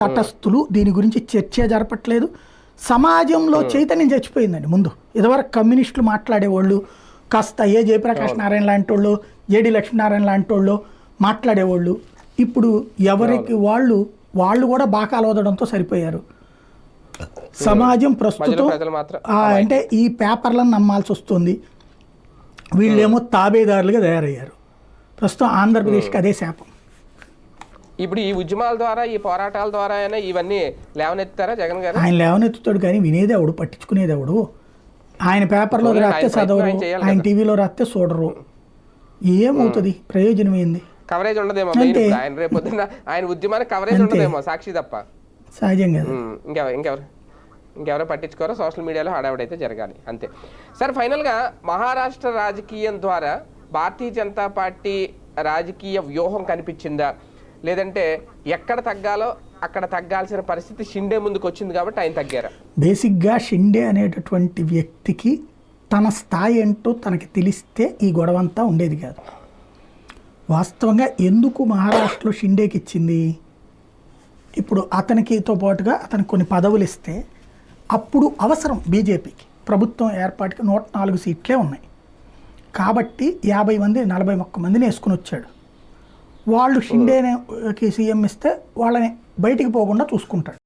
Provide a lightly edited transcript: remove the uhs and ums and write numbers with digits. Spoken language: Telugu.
తటస్థులు దీని గురించి చర్చ జరపట్లేదు. సమాజంలో చైతన్యం చచ్చిపోయిందండి. ముందు ఇదివరకు కమ్యూనిస్టులు మాట్లాడేవాళ్ళు, కాస్త ఏ జయప్రకాష్ నారాయణ లాంటి వాళ్ళు, ఏడి లక్ష్మీనారాయణ లాంటి వాళ్ళు మాట్లాడేవాళ్ళు. ఇప్పుడు ఎవరికి వాళ్ళు కూడా బాకాలు వదడంతో సరిపోయారు. సమాజం ప్రస్తుతం అంటే ఈ పేపర్లను నమ్మాల్సి వస్తుంది. వీళ్ళేమో తాబేదారులుగా తయారయ్యారు. ప్రస్తుతం ఆంధ్రప్రదేశ్కి అదే శాపం. ఇప్పుడు ఈ ఉద్యమాల ద్వారా, ఈ పోరాటాల ద్వారా ఇవన్నీ లేవనెత్తారా జగన్ గారు? ఆయన లేవనెత్తుతాడు కానీ వినేది ఎవడు, పట్టించుకునేది ఎవడు? ఆయన పేపర్లో రాస్తే చదవరు, ఆయన టీవీలో రాస్తే చూడరు. ఏమవుతుంది? ప్రయోజనం ఏంది? కవరేజ్ ఉండదేమో. ఆయన రేపు పొద్దున్న ఆయన ఉద్యమానికి కవరేజ్ ఉండదేమో, సాక్షి తప్ప. సహజం కదా. ఇంకెవరో పట్టించుకోరో, సోషల్ మీడియాలో హడావిడైతే జరగాలి అంతే. సార్, ఫైనల్గా మహారాష్ట్ర రాజకీయం ద్వారా భారతీయ జనతా పార్టీ రాజకీయ వ్యూహం కనిపించిందా, లేదంటే ఎక్కడ తగ్గాలో అక్కడ తగ్గాల్సిన పరిస్థితి షిండే ముందుకు వచ్చింది కాబట్టి ఆయన తగ్గారా? బేసిక్గా షిండే అనేటటువంటి వ్యక్తికి తన స్థాయి ఏంటో తనకి తెలిస్తే ఈ గొడవంతా ఉండేది కాదు. వాస్తవంగా ఎందుకు మహారాష్ట్రలో షిండేకి ఇచ్చింది? ఇప్పుడు అతనికితో పాటుగా అతనికి కొన్ని పదవులు ఇస్తే అప్పుడు అవసరం బీజేపీకి. ప్రభుత్వం ఏర్పాటుకి 104 సీట్లే ఉన్నాయి కాబట్టి 50 మంది 41 మందిని వేసుకుని వచ్చాడు. వాళ్ళు షిండేకి సీఎం ఇస్తే వాళ్ళని బయటికి పోకుండా చూసుకుంటాడు.